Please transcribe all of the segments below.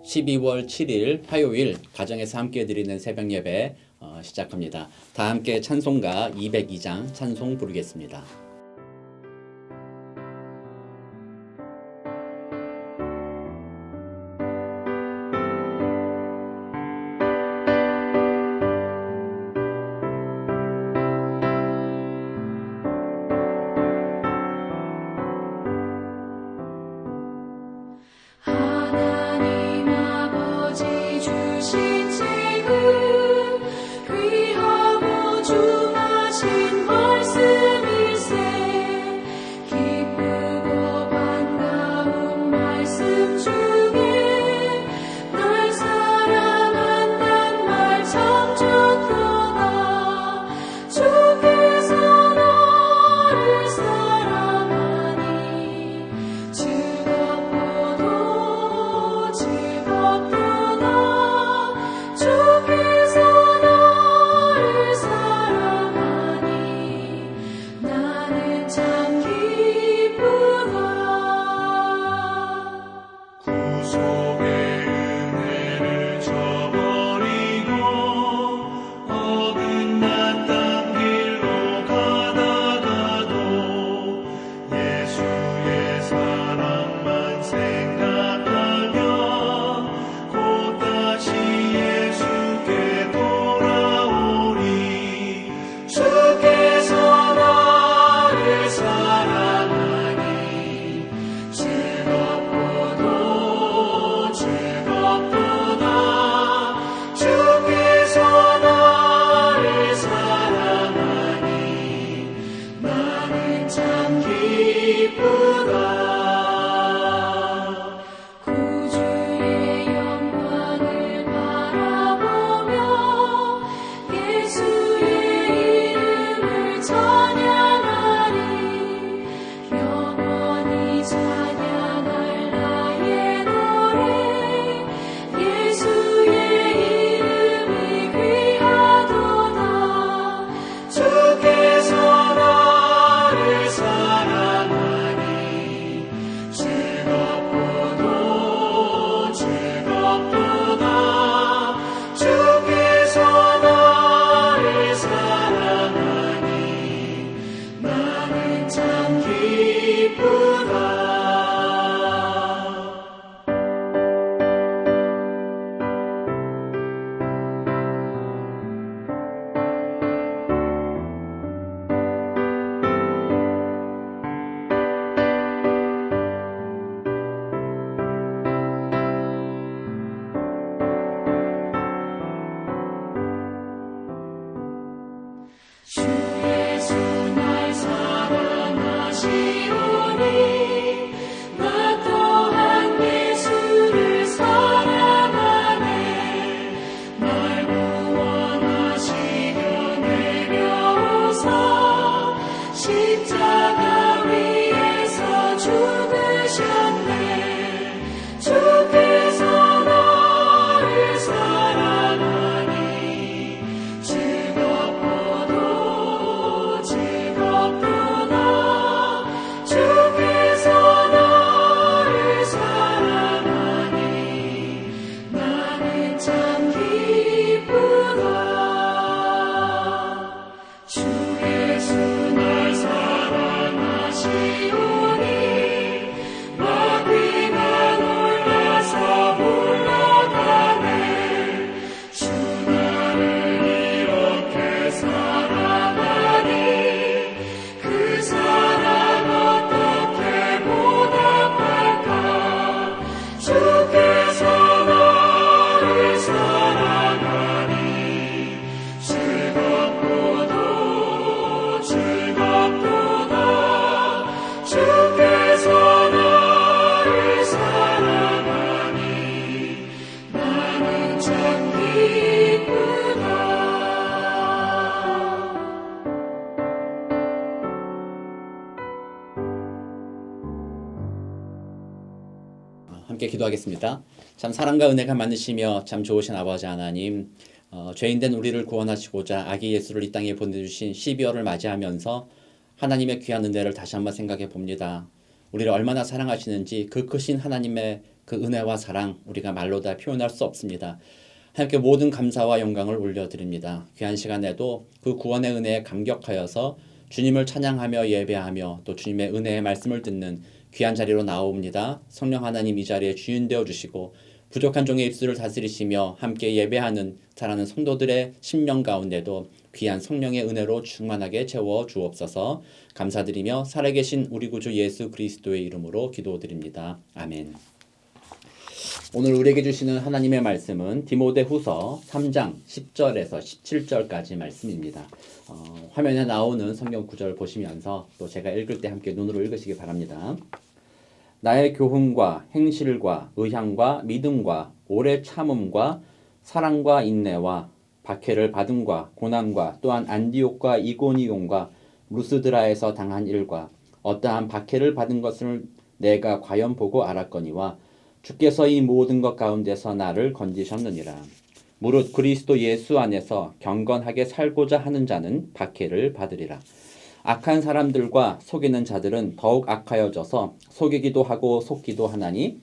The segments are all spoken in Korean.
12월 7일 화요일 가정에서 함께 드리는 새벽 예배 시작합니다. 다 함께 찬송가 202장 찬송 부르겠습니다. 함께 기도하겠습니다. 참 사랑과 은혜가 많으시며 참 좋으신 아버지 하나님, 죄인된 우리를 구원하시고자 아기 예수를 이 땅에 보내주신 12월을 맞이하면서 하나님의 귀한 은혜를 다시 한번 생각해 봅니다. 우리를 얼마나 사랑하시는지 그 크신 하나님의 그 은혜와 사랑 우리가 말로 다 표현할 수 없습니다. 하나님께 모든 감사와 영광을 올려드립니다. 귀한 시간에도 그 구원의 은혜에 감격하여서 주님을 찬양하며 예배하며 또 주님의 은혜의 말씀을 듣는 귀한 자리로 나옵니다. 성령 하나님 이 자리에 주인 되어 주시고 부족한 종의 입술을 다스리시며 함께 예배하는 사랑하는 성도들의 심령 가운데도 귀한 성령의 은혜로 충만하게 채워 주옵소서. 감사드리며 살아계신 우리 구주 예수 그리스도의 이름으로 기도드립니다. 아멘. 오늘 우리에게 주시는 하나님의 말씀은 디모데후서 3장 10절에서 17절까지 말씀입니다. 화면에 나오는 성경 구절 보시면서 또 제가 읽을 때 함께 눈으로 읽으시기 바랍니다. 나의 교훈과 행실과 의향과 믿음과 오래 참음과 사랑과 인내와 박해를 받음과 고난과 또한 안디옥과 이고니온과 루스드라에서 당한 일과 어떠한 박해를 받은 것을 내가 과연 보고 알았거니와 주께서 이 모든 것 가운데서 나를 건지셨느니라. 무릇 그리스도 예수 안에서 경건하게 살고자 하는 자는 박해를 받으리라. 악한 사람들과 속이는 자들은 더욱 악하여져서 속이기도 하고 속기도 하나니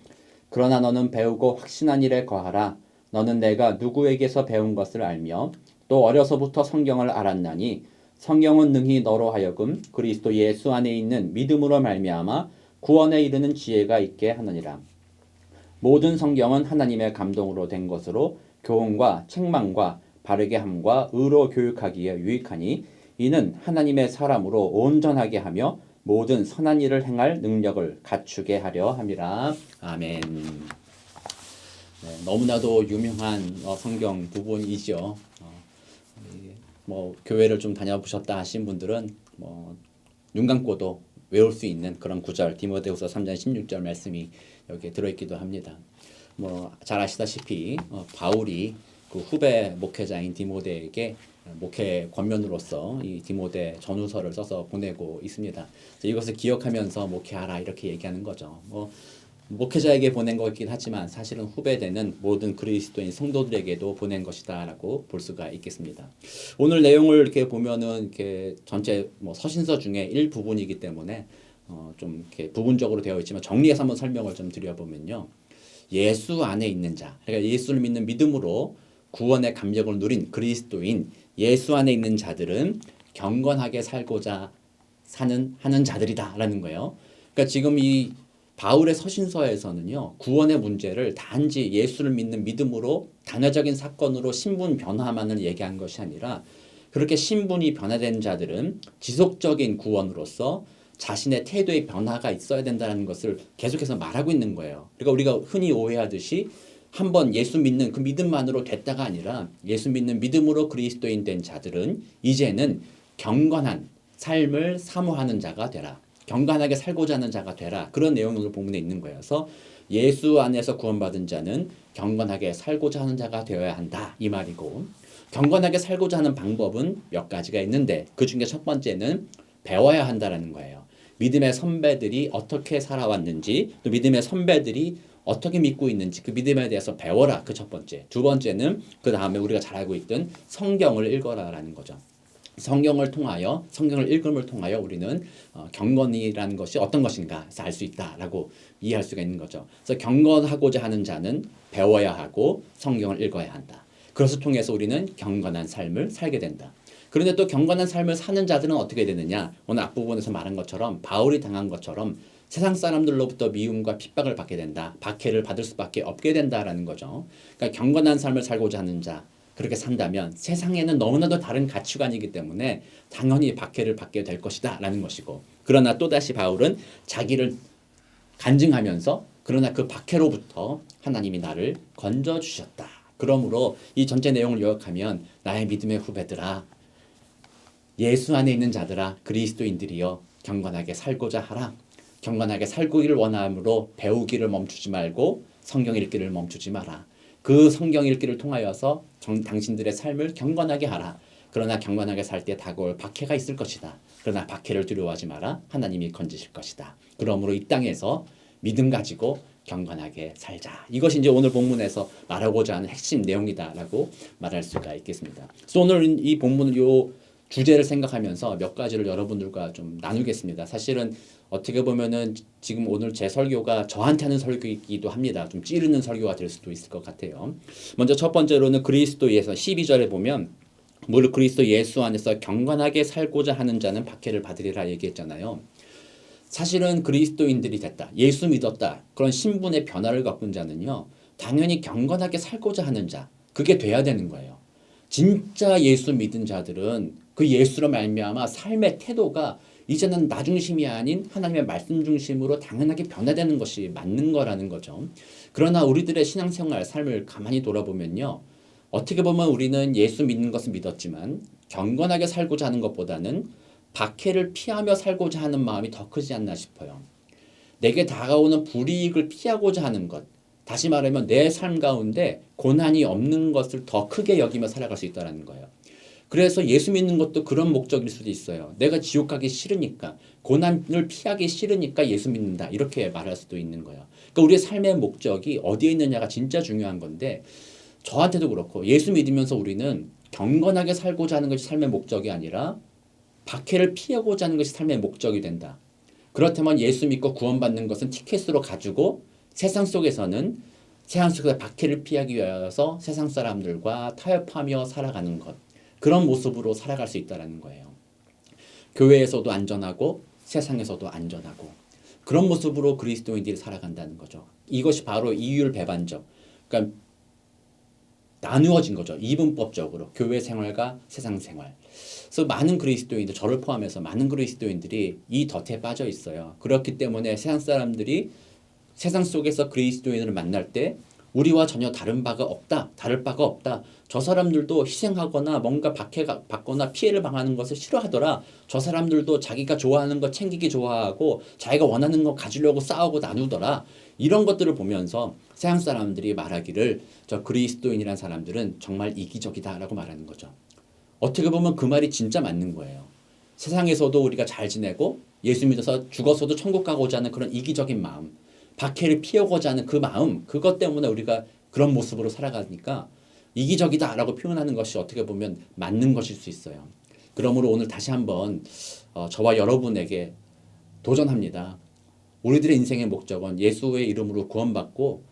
그러나 너는 배우고 확신한 일에 거하라. 너는 내가 누구에게서 배운 것을 알며 또 어려서부터 성경을 알았나니 성경은 능히 너로 하여금 그리스도 예수 안에 있는 믿음으로 말미암아 구원에 이르는 지혜가 있게 하느니라. 모든 성경은 하나님의 감동으로 된 것으로 교훈과 책망과 바르게 함과 의로 교육하기에 유익하니 이는 하나님의 사람으로 온전하게 하며 모든 선한 일을 행할 능력을 갖추게 하려 함이라. 아멘. 네, 너무나도 유명한 성경 부분이죠. 교회를 좀 다녀보셨다 하신 분들은 눈 감고도 외울 수 있는 그런 구절, 디모데후서 3장 16절 말씀이 여기에 들어있기도 합니다. 잘 아시다시피 바울이 그 후배 목회자인 디모데에게 목회 권면으로서 이 디모데 전후서를 써서 보내고 있습니다. 이것을 기억하면서 목회하라 이렇게 얘기하는 거죠. 목회자에게 보낸 것이긴 하지만 사실은 후배되는 모든 그리스도인 성도들에게도 보낸 것이다라고 볼 수가 있겠습니다. 오늘 내용을 이렇게 보면은 이렇게 전체 서신서 중에 일부분이기 때문에 좀 이렇게 부분적으로 되어 있지만 정리해서 한번 설명을 좀 드려보면요. 예수 안에 있는 자, 그러니까 예수를 믿는 믿음으로 구원의 감격을 누린 그리스도인 예수 안에 있는 자들은 경건하게 살고자 하는 자들이다라는 거예요. 그러니까 지금 이 바울의 서신서에서는요, 구원의 문제를 단지 예수를 믿는 믿음으로 단회적인 사건으로 신분 변화만을 얘기한 것이 아니라 그렇게 신분이 변화된 자들은 지속적인 구원으로서 자신의 태도의 변화가 있어야 된다는 것을 계속해서 말하고 있는 거예요. 그러니까 우리가 흔히 오해하듯이 한번 예수 믿는 그 믿음만으로 됐다가 아니라 예수 믿는 믿음으로 그리스도인 된 자들은 이제는 경건한 삶을 사모하는 자가 되라. 경건하게 살고자 하는 자가 되라. 그런 내용을 본문에 있는 거예요. 그래서 예수 안에서 구원받은 자는 경건하게 살고자 하는 자가 되어야 한다. 이 말이고 경건하게 살고자 하는 방법은 몇 가지가 있는데 그 중에 첫 번째는 배워야 한다라는 거예요. 믿음의 선배들이 어떻게 살아왔는지 또 믿음의 선배들이 어떻게 믿고 있는지 그 믿음에 대해서 배워라. 그 첫 번째. 두 번째는 그 다음에 우리가 잘 알고 있던 성경을 읽어라라는 거죠. 성경을 읽음을 통하여 우리는 경건이라는 것이 어떤 것인가 알 수 있다라고 이해할 수가 있는 거죠. 그래서 경건하고자 하는 자는 배워야 하고 성경을 읽어야 한다. 그것을 통해서 우리는 경건한 삶을 살게 된다. 그런데 또 경건한 삶을 사는 자들은 어떻게 되느냐? 오늘 앞부분에서 말한 것처럼 바울이 당한 것처럼 세상 사람들로부터 미움과 핍박을 받게 된다. 박해를 받을 수밖에 없게 된다라는 거죠. 그러니까 경건한 삶을 살고자 하는 자, 그렇게 산다면 세상에는 너무나도 다른 가치관이기 때문에 당연히 박해를 받게 될 것이다 라는 것이고, 그러나 또다시 바울은 자기를 간증하면서 그러나 그 박해로부터 하나님이 나를 건져주셨다. 그러므로 이 전체 내용을 요약하면 나의 믿음의 후배들아, 예수 안에 있는 자들아, 그리스도인들이여 경건하게 살고자 하라. 경건하게 살기를 원함으로 배우기를 멈추지 말고 성경 읽기를 멈추지 마라. 그 성경 읽기를 통하여서 당신들의 삶을 경건하게 하라. 그러나 경건하게 살 때 다가올 박해가 있을 것이다. 그러나 박해를 두려워하지 마라. 하나님이 건지실 것이다. 그러므로 이 땅에서 믿음 가지고 경건하게 살자. 이것이 이제 오늘 본문에서 말하고자 하는 핵심 내용이다라고 말할 수가 있겠습니다. 그래서 오늘 이 본문을 주제를 생각하면서 몇 가지를 여러분들과 좀 나누겠습니다. 사실은 어떻게 보면은 지금 오늘 제 설교가 저한테 하는 설교이기도 합니다. 좀 찌르는 설교가 될 수도 있을 것 같아요. 먼저 첫 번째로는 그리스도에서 12절에 보면 무릇 그리스도 예수 안에서 경건하게 살고자 하는 자는 박해를 받으리라 얘기했잖아요. 사실은 그리스도인들이 됐다, 예수 믿었다, 그런 신분의 변화를 겪은 자는요, 당연히 경건하게 살고자 하는 자, 그게 돼야 되는 거예요. 진짜 예수 믿은 자들은 그 예수로 말미암아 삶의 태도가 이제는 나 중심이 아닌 하나님의 말씀 중심으로 당연하게 변화되는 것이 맞는 거라는 거죠. 그러나 우리들의 신앙생활 삶을 가만히 돌아보면요, 어떻게 보면 우리는 예수 믿는 것은 믿었지만 경건하게 살고자 하는 것보다는 박해를 피하며 살고자 하는 마음이 더 크지 않나 싶어요. 내게 다가오는 불이익을 피하고자 하는 것, 다시 말하면 내 삶 가운데 고난이 없는 것을 더 크게 여기며 살아갈 수 있다는 거예요. 그래서 예수 믿는 것도 그런 목적일 수도 있어요. 내가 지옥 가기 싫으니까, 고난을 피하기 싫으니까 예수 믿는다, 이렇게 말할 수도 있는 거예요. 그러니까 우리의 삶의 목적이 어디에 있느냐가 진짜 중요한 건데, 저한테도 그렇고 예수 믿으면서 우리는 경건하게 살고자 하는 것이 삶의 목적이 아니라 박해를 피하고자 하는 것이 삶의 목적이 된다. 그렇다면 예수 믿고 구원받는 것은 티켓으로 가지고 세상 속에서는 세상 속에서 박해를 피하기 위해서 세상 사람들과 타협하며 살아가는 것, 그런 모습으로 살아갈 수 있다는 거예요. 교회에서도 안전하고 세상에서도 안전하고 그런 모습으로 그리스도인들이 살아간다는 거죠. 이것이 바로 이율배반적, 그러니까 나누어진 거죠. 이분법적으로 교회 생활과 세상 생활. 그래서 많은 그리스도인들, 저를 포함해서 많은 그리스도인들이 이 덫에 빠져 있어요. 그렇기 때문에 세상 사람들이 세상 속에서 그리스도인을 만날 때 우리와 전혀 다른 바가 없다, 다를 바가 없다, 저 사람들도 희생하거나 뭔가 박해가 받거나 피해를 당하는 것을 싫어하더라, 저 사람들도 자기가 좋아하는 거 챙기기 좋아하고 자기가 원하는 거 가지려고 싸우고 나누더라, 이런 것들을 보면서 세상 사람들이 말하기를 저 그리스도인이라는 사람들은 정말 이기적이다라고 말하는 거죠. 어떻게 보면 그 말이 진짜 맞는 거예요. 세상에서도 우리가 잘 지내고 예수 믿어서 죽어서도 천국 가고자 하는 그런 이기적인 마음, 박해를 피하고자 하는 그 마음, 그것 때문에 우리가 그런 모습으로 살아가니까 이기적이다라고 표현하는 것이 어떻게 보면 맞는 것일 수 있어요. 그러므로 오늘 다시 한번 저와 여러분에게 도전합니다. 우리들의 인생의 목적은 예수의 이름으로 구원받고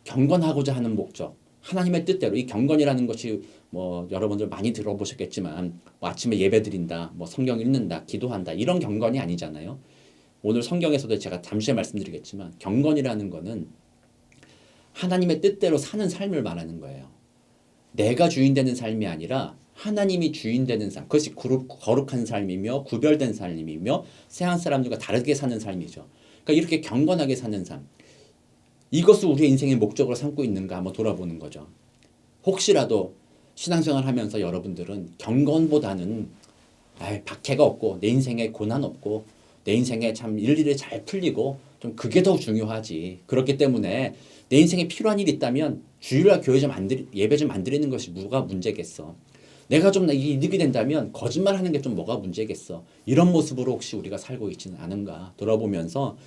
경건하고자 하는 목적, 하나님의 뜻대로. 이 경건이라는 것이 뭐 여러분들 많이 들어보셨겠지만 뭐 아침에 예배 드린다, 뭐 성경 읽는다, 기도한다, 이런 경건이 아니잖아요. 오늘 성경에서도 제가 잠시 말씀드리겠지만 경건이라는 거는 하나님의 뜻대로 사는 삶을 말하는 거예요. 내가 주인 되는 삶이 아니라 하나님이 주인 되는 삶, 그것이 거룩한 삶이며 구별된 삶이며 세상 사람들과 다르게 사는 삶이죠. 그러니까 이렇게 경건하게 사는 삶, 이것을 우리의 인생의 목적으로 삼고 있는가 한번 돌아보는 거죠. 혹시라도 신앙생활 하면서 여러분들은 경건보다는 박해가 없고 내 인생에 고난 없고 내 인생에 참 일일이 잘 풀리고 좀 그게 더 중요하지, 그렇기 때문에 내 인생에 필요한 일이 있다면 주일날 교회 좀 예배 좀 안 드리는 것이 뭐가 문제겠어, 내가 좀 이득이 된다면 거짓말하는 게 좀 뭐가 문제겠어, 이런 모습으로 혹시 우리가 살고 있지는 않은가 돌아보면서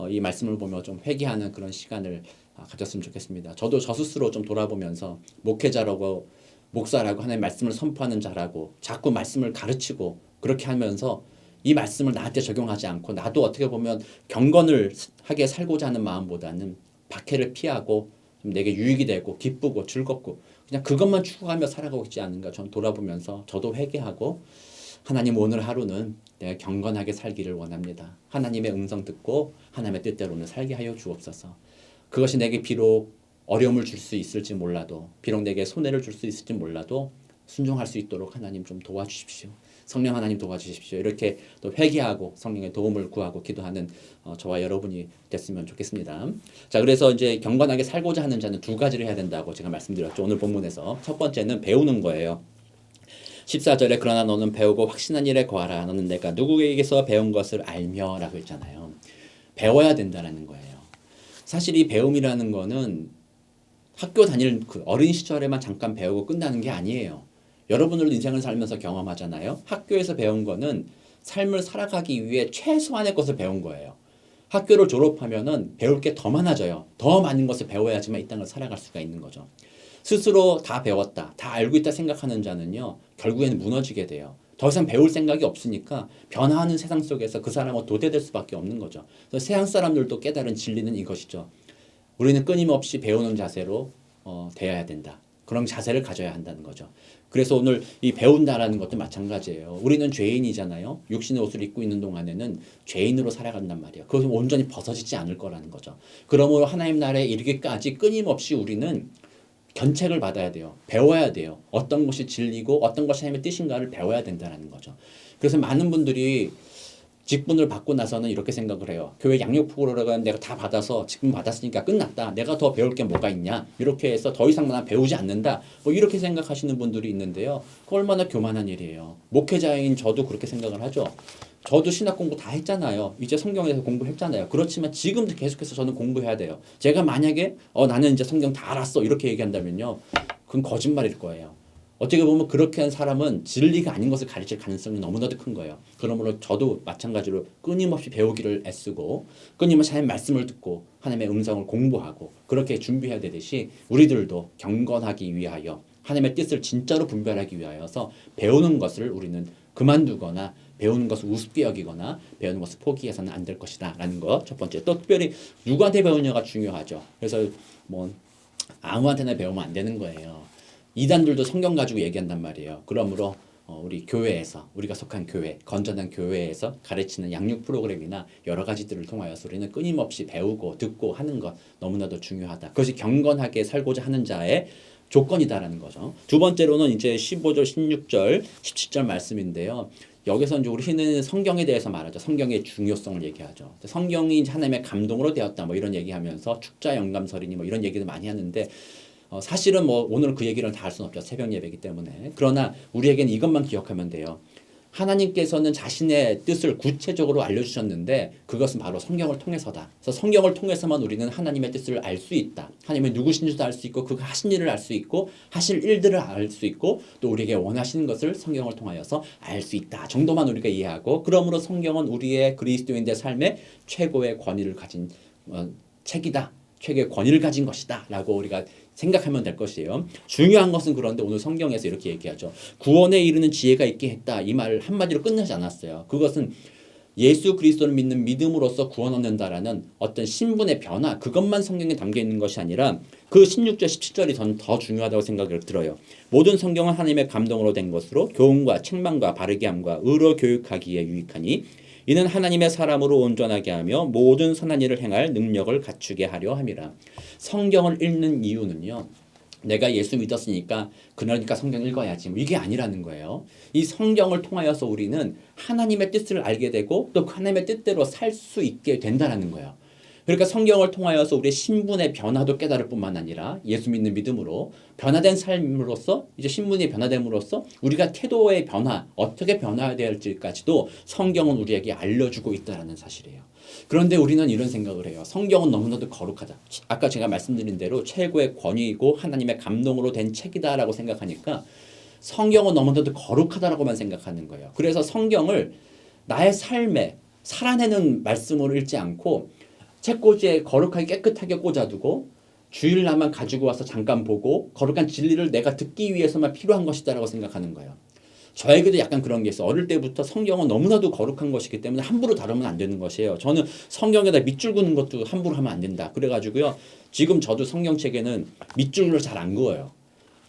이 말씀을 보며 좀 회개하는 그런 시간을 가졌으면 좋겠습니다. 저도 저 스스로 좀 돌아보면서 목회자라고, 목사라고 하나님의 말씀을 선포하는 자라고 자꾸 말씀을 가르치고 그렇게 하면서 이 말씀을 나한테 적용하지 않고 나도 어떻게 보면 경건을 하게 살고자 하는 마음보다는 박해를 피하고 좀 내게 유익이 되고 기쁘고 즐겁고 그냥 그것만 추구하며 살아가고 있지 않은가 전 돌아보면서 저도 회개하고, 하나님 오늘 하루는 내가 경건하게 살기를 원합니다. 하나님의 음성 듣고 하나님의 뜻대로 오늘 살게 하여 주옵소서. 그것이 내게 비록 어려움을 줄 수 있을지 몰라도, 비록 내게 손해를 줄 수 있을지 몰라도 순종할 수 있도록 하나님 좀 도와주십시오. 성령 하나님 도와주십시오. 이렇게 또 회개하고 성령의 도움을 구하고 기도하는 저와 여러분이 됐으면 좋겠습니다. 자, 그래서 이제 경건하게 살고자 하는 자는 두 가지를 해야 된다고 제가 말씀드렸죠. 오늘 본문에서 첫 번째는 배우는 거예요. 14절에 그러나 너는 배우고 확신한 일에 거하라. 너는 내가 누구에게서 배운 것을 알며 라고 했잖아요. 배워야 된다라는 거예요. 사실 이 배움이라는 거는 학교 다닐 그 어린 시절에만 잠깐 배우고 끝나는 게 아니에요. 여러분들도 인생을 살면서 경험하잖아요. 학교에서 배운 거는 삶을 살아가기 위해 최소한의 것을 배운 거예요. 학교를 졸업하면은 배울 게 더 많아져요. 더 많은 것을 배워야지만 이 땅을 살아갈 수가 있는 거죠. 스스로 다 배웠다, 다 알고 있다 생각하는 자는요, 결국에는 무너지게 돼요. 더 이상 배울 생각이 없으니까 변화하는 세상 속에서 그 사람은 도태될 수밖에 없는 거죠. 그래서 세상 사람들도 깨달은 진리는 이것이죠. 우리는 끊임없이 배우는 자세로 되어야 된다. 그런 자세를 가져야 한다는 거죠. 그래서 오늘 이 배운다라는 것도 마찬가지예요. 우리는 죄인이잖아요. 육신의 옷을 입고 있는 동안에는 죄인으로 살아간단 말이에요. 그것은 온전히 벗어지지 않을 거라는 거죠. 그러므로 하나님 나라에 이르기까지 끊임없이 우리는 견책을 받아야 돼요. 배워야 돼요. 어떤 것이 진리고 어떤 것이 하나님의 뜻인가를 배워야 된다는 거죠. 그래서 많은 분들이 직분을 받고 나서는 이렇게 생각을 해요. 교회 양육 프로그램 내가 다 받아서 직분 받았으니까 끝났다. 내가 더 배울 게 뭐가 있냐. 이렇게 해서 더 이상 난 배우지 않는다. 뭐 이렇게 생각하시는 분들이 있는데요. 그 얼마나 교만한 일이에요. 목회자인 저도 그렇게 생각을 하죠. 저도 신학 공부 다 했잖아요. 이제 성경에서 공부했잖아요. 그렇지만 지금도 계속해서 저는 공부해야 돼요. 제가 만약에 나는 이제 성경 다 알았어 이렇게 얘기한다면요. 그건 거짓말일 거예요. 어떻게 보면 그렇게 한 사람은 진리가 아닌 것을 가르칠 가능성이 너무나도 큰 거예요. 그러므로 저도 마찬가지로 끊임없이 배우기를 애쓰고 끊임없이 하나님의 말씀을 듣고 하나님의 음성을 공부하고 그렇게 준비해야 되듯이 우리들도 경건하기 위하여 하나님의 뜻을 진짜로 분별하기 위하여서 배우는 것을 우리는 그만두거나 배우는 것을 우습게 여기거나 배우는 것을 포기해서는 안 될 것이다 라는 거 첫 번째. 또 특별히 누구한테 배우냐가 중요하죠. 그래서 뭐 아무한테나 배우면 안 되는 거예요. 이단들도 성경 가지고 얘기한단 말이에요. 그러므로 우리 교회에서 우리가 속한 교회, 건전한 교회에서 가르치는 양육 프로그램이나 여러 가지들을 통하여서 우리는 끊임없이 배우고 듣고 하는 것 너무나도 중요하다. 그것이 경건하게 살고자 하는 자의 조건이다라는 거죠. 두 번째로는 이제 15절, 16절, 17절 말씀인데요. 여기서 이제 우리는 성경에 대해서 말하죠. 성경의 중요성을 얘기하죠. 성경이 하나님의 감동으로 되었다. 뭐 이런 얘기하면서 축자 영감설이니 뭐 이런 얘기도 많이 하는데 사실은 뭐 오늘 그 얘기를 다 할 수는 없죠. 새벽 예배이기 때문에. 그러나 우리에게는 이것만 기억하면 돼요. 하나님께서는 자신의 뜻을 구체적으로 알려주셨는데 그것은 바로 성경을 통해서다. 그래서 성경을 통해서만 우리는 하나님의 뜻을 알 수 있다. 하나님의 누구신지도 알 수 있고 그가 하신 일을 알 수 있고 하실 일들을 알 수 있고 또 우리에게 원하시는 것을 성경을 통하여서 알 수 있다. 정도만 우리가 이해하고 그러므로 성경은 우리의 그리스도인의 삶의 최고의 권위를 가진 책이다. 최고의 권위를 가진 것이다. 라고 우리가 생각하면 될 것이에요. 중요한 것은 그런데 오늘 성경에서 이렇게 얘기하죠. 구원에 이르는 지혜가 있게 했다. 이 말을 한마디로 끝내지 않았어요. 그것은 예수 그리스도를 믿는 믿음으로써 구원 얻는다라는 어떤 신분의 변화 그것만 성경에 담겨 있는 것이 아니라 그 16절 17절이 저는 더 중요하다고 생각을 들어요. 모든 성경은 하나님의 감동으로 된 것으로 교훈과 책망과 바르게 함과 의로 교육하기에 유익하니 이는 하나님의 사람으로 온전하게 하며 모든 선한 일을 행할 능력을 갖추게 하려 함이라. 성경을 읽는 이유는요. 내가 예수 믿었으니까 그러니까 성경 읽어야지 뭐 이게 아니라는 거예요. 이 성경을 통하여서 우리는 하나님의 뜻을 알게 되고 또 하나님의 뜻대로 살 수 있게 된다는 거예요. 그러니까 성경을 통하여서 우리의 신분의 변화도 깨달을 뿐만 아니라 예수 믿는 믿음으로 변화된 삶으로서 이제 신분이 변화됨으로써 우리가 태도의 변화, 어떻게 변화해야 될지까지도 성경은 우리에게 알려주고 있다는 사실이에요. 그런데 우리는 이런 생각을 해요. 성경은 너무나도 거룩하다. 아까 제가 말씀드린 대로 최고의 권위이고 하나님의 감동으로 된 책이다라고 생각하니까 성경은 너무나도 거룩하다라고만 생각하는 거예요. 그래서 성경을 나의 삶에 살아내는 말씀으로 읽지 않고 책꽂이에 거룩하게 깨끗하게 꽂아두고 주일날만 가지고 와서 잠깐 보고 거룩한 진리를 내가 듣기 위해서만 필요한 것이다라고 생각하는 거예요. 저에게도 약간 그런 게 있어요. 어릴 때부터 성경은 너무나도 거룩한 것이기 때문에 함부로 다루면 안 되는 것이에요. 저는 성경에다 밑줄 그는 것도 함부로 하면 안 된다. 그래가지고요. 지금 저도 성경책에는 밑줄을 잘 안 그어요.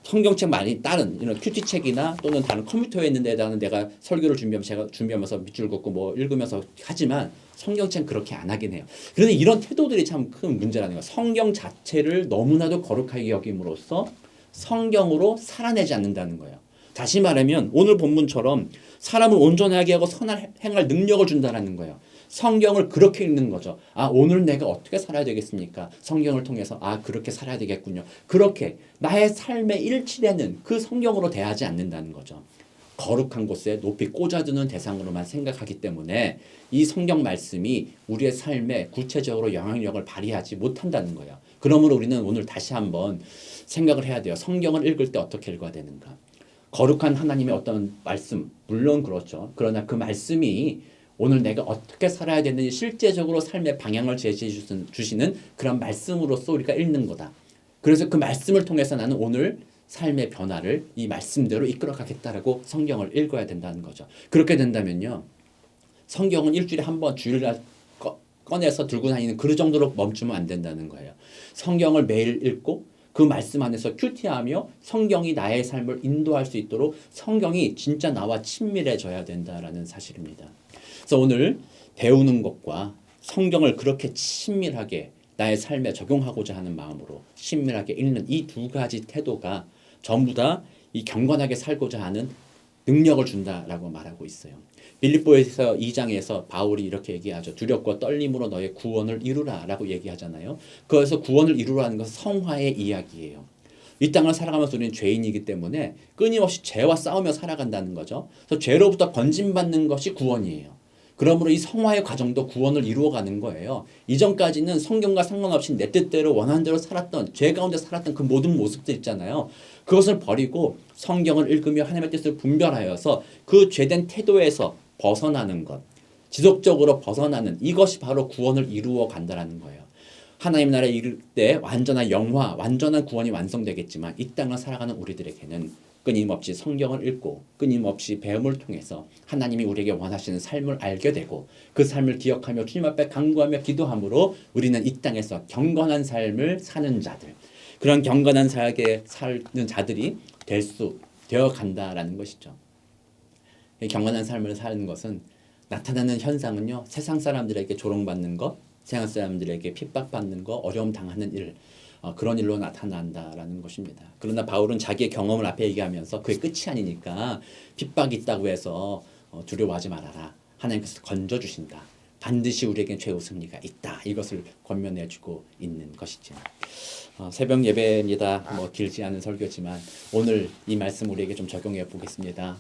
성경책 많이 다른 이런 큐티책이나 또는 다른 컴퓨터에 있는 데다는 내가 설교를 준비하면서 밑줄 긋고 뭐 읽으면서 하지만 성경책은 그렇게 안 하긴 해요. 그런데 이런 태도들이 참 큰 문제라는 거예요. 성경 자체를 너무나도 거룩하게 여김으로써 성경으로 살아내지 않는다는 거예요. 다시 말하면 오늘 본문처럼 사람을 온전하게 하고 선을 행할 능력을 준다는 거예요. 성경을 그렇게 읽는 거죠. 아, 오늘 내가 어떻게 살아야 되겠습니까? 성경을 통해서 그렇게 살아야 되겠군요. 그렇게 나의 삶에 일치되는 그 성경으로 대하지 않는다는 거죠. 거룩한 곳에 높이 꽂아두는 대상으로만 생각하기 때문에 이 성경 말씀이 우리의 삶에 구체적으로 영향력을 발휘하지 못한다는 거예요. 그러므로 우리는 오늘 다시 한번 생각을 해야 돼요. 성경을 읽을 때 어떻게 읽어야 되는가? 거룩한 하나님의 어떤 말씀, 물론 그렇죠. 그러나 그 말씀이 오늘 내가 어떻게 살아야 되는지 실제적으로 삶의 방향을 제시해 주시는 그런 말씀으로써 우리가 읽는 거다. 그래서 그 말씀을 통해서 나는 오늘 삶의 변화를 이 말씀대로 이끌어가겠다라고 성경을 읽어야 된다는 거죠. 그렇게 된다면요. 성경은 일주일에 한 번 주일날 꺼내서 들고 다니는 그 정도로 멈추면 안 된다는 거예요. 성경을 매일 읽고 그 말씀 안에서 큐티하며 성경이 나의 삶을 인도할 수 있도록 성경이 진짜 나와 친밀해져야 된다라는 사실입니다. 그래서 오늘 배우는 것과 성경을 그렇게 친밀하게 나의 삶에 적용하고자 하는 마음으로 친밀하게 읽는 이 두 가지 태도가 전부 다 이 경건하게 살고자 하는 능력을 준다라고 말하고 있어요. 빌립보에서 2장에서 바울이 이렇게 얘기하죠. 두렵고 떨림으로 너의 구원을 이루라 라고 얘기하잖아요. 그래서 구원을 이루라는 것은 성화의 이야기예요. 이 땅을 살아가면서 우리는 죄인이기 때문에 끊임없이 죄와 싸우며 살아간다는 거죠. 그래서 죄로부터 건진받는 것이 구원이에요. 그러므로 이 성화의 과정도 구원을 이루어가는 거예요. 이전까지는 성경과 상관없이 내 뜻대로 원하는 대로 살았던, 죄 가운데 살았던 그 모든 모습들 있잖아요. 그것을 버리고 성경을 읽으며 하나님의 뜻을 분별하여서 그 죄된 태도에서 벗어나는 것, 지속적으로 벗어나는 이것이 바로 구원을 이루어 간다는 거예요. 하나님 나라에 이를 때 완전한 영화, 완전한 구원이 완성되겠지만 이 땅을 살아가는 우리들에게는 끊임없이 성경을 읽고 끊임없이 배움을 통해서 하나님이 우리에게 원하시는 삶을 알게 되고 그 삶을 기억하며 주님 앞에 간구하며 기도함으로 우리는 이 땅에서 경건한 삶을 사는 자들, 그런 경건한 삶에 사는 자들이 되어 간다라는 것이죠. 경건한 삶을 사는 것은 나타나는 현상은요, 세상 사람들에게 조롱받는 것, 세상 사람들에게 핍박받는 것, 어려움 당하는 일, 그런 일로 나타난다라는 것입니다. 그러나 바울은 자기의 경험을 앞에 얘기하면서 그게 끝이 아니니까 핍박이 있다고 해서 두려워하지 말아라. 하나님께서 건져주신다. 반드시 우리에겐 최후 승리가 있다. 이것을 권면해주고 있는 것이죠. 새벽 예배입니다. 길지 않은 설교지만 오늘 이 말씀 우리에게 좀 적용해 보겠습니다.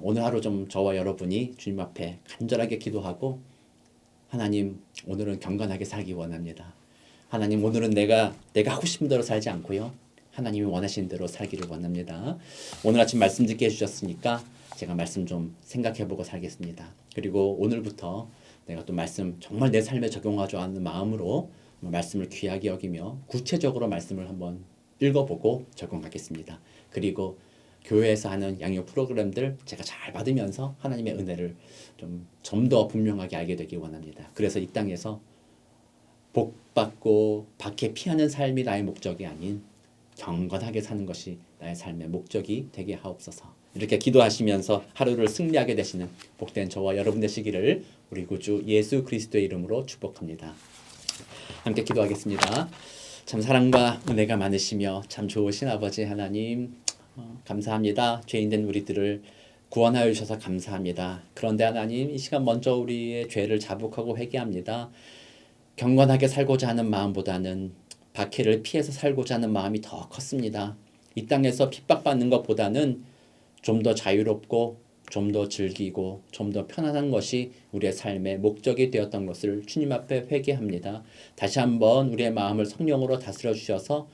오늘 하루 좀 저와 여러분이 주님 앞에 간절하게 기도하고 하나님 오늘은 경건하게 살기 원합니다. 하나님 오늘은 내가 하고 싶은 대로 살지 않고요. 하나님이 원하시는 대로 살기를 원합니다. 오늘 아침 말씀 듣게 해주셨으니까 제가 말씀 좀 생각해보고 살겠습니다. 그리고 오늘부터 내가 또 말씀 정말 내 삶에 적용하자 하는 마음으로 말씀을 귀하게 여기며 구체적으로 말씀을 한번 읽어보고 적용하겠습니다. 그리고 교회에서 하는 양육 프로그램들 제가 잘 받으면서 하나님의 은혜를 좀 더 분명하게 알게 되기 원합니다. 그래서 이 땅에서 복받고 박해 피하는 삶이 나의 목적이 아닌 경건하게 사는 것이 나의 삶의 목적이 되게 하옵소서. 이렇게 기도하시면서 하루를 승리하게 되시는 복된 저와 여러분 되시기를 우리 구주 예수 그리스도의 이름으로 축복합니다. 함께 기도하겠습니다. 참 사랑과 은혜가 많으시며 참 좋으신 아버지 하나님, 감사합니다. 죄인된 우리들을 구원하여 주셔서 감사합니다. 그런데 하나님, 이 시간 먼저 우리의 죄를 자복하고 회개합니다. 경건하게 살고자 하는 마음보다는 박해를 피해서 살고자 하는 마음이 더 컸습니다. 이 땅에서 핍박받는 것보다는 좀 더 자유롭고 좀 더 즐기고 좀 더 편안한 것이 우리의 삶의 목적이 되었던 것을 주님 앞에 회개합니다. 다시 한번 우리의 마음을 성령으로 다스려 주셔서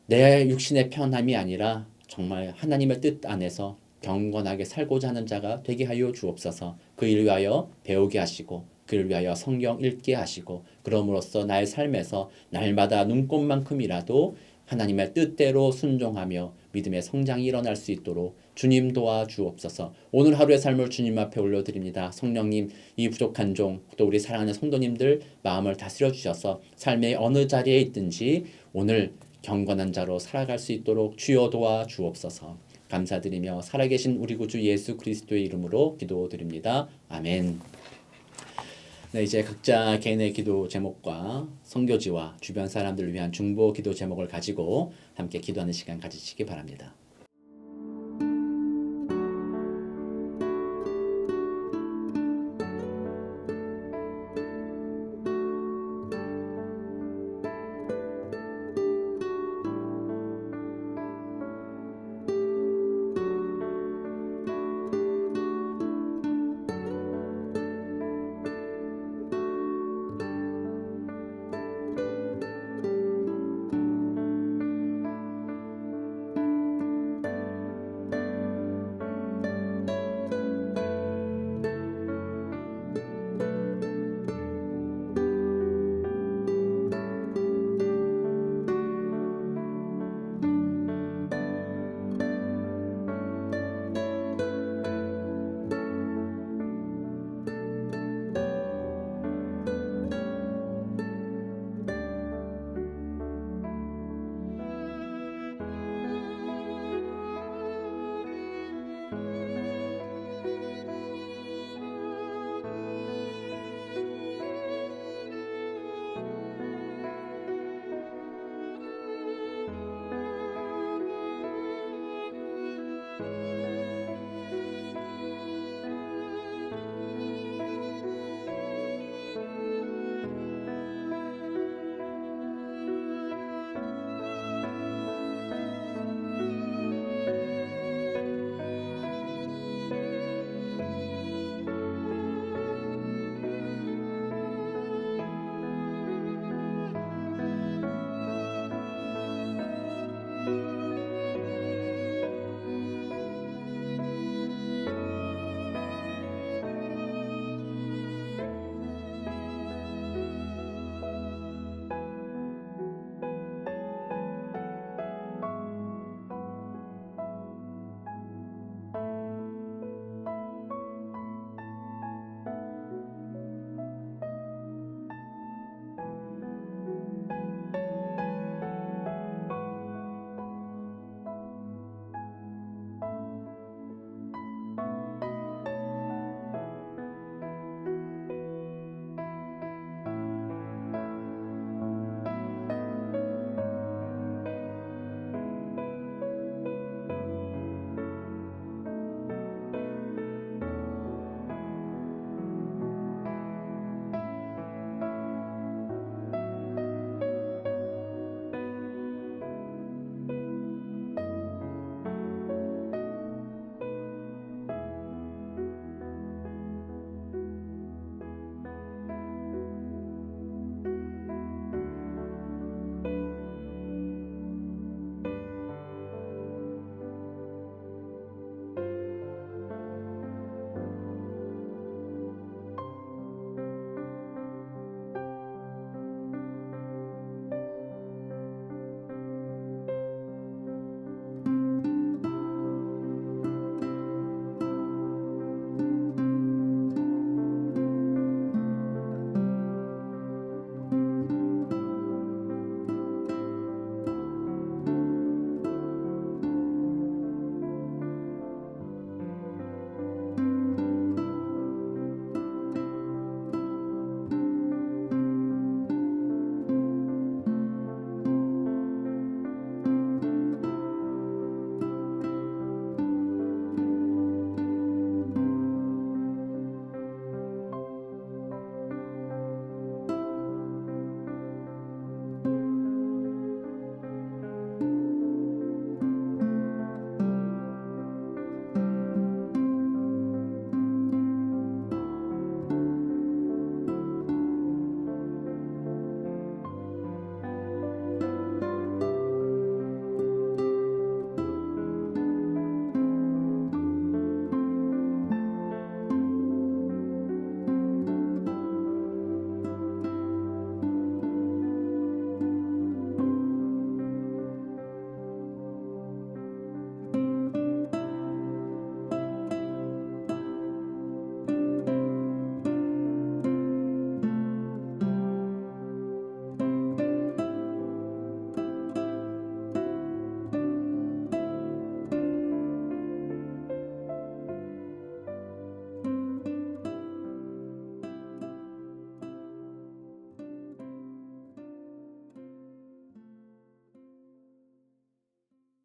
내 육신의 편함이 아니라 정말 하나님의 뜻 안에서 경건하게 살고자 하는 자가 되게 하여 주옵소서. 그 일 위하여 배우게 하시고 그를 위하여 성경 읽게 하시고 그럼으로써 나의 삶에서 날마다 눈꽃만큼이라도 하나님의 뜻대로 순종하며 믿음의 성장이 일어날 수 있도록 주님 도와주옵소서. 오늘 하루의 삶을 주님 앞에 올려드립니다. 성령님, 이 부족한 종, 또 우리 사랑하는 성도님들 마음을 다스려 주셔서 삶의 어느 자리에 있든지 오늘 경건한 자로 살아갈 수 있도록 주여 도와주옵소서. 감사드리며 살아계신 우리 구주 예수 그리스도의 이름으로 기도드립니다. 아멘. 네, 이제 각자 개인의 기도 제목과 선교지와 주변 사람들을 위한 중보 기도 제목을 가지고 함께 기도하는 시간 가지시기 바랍니다.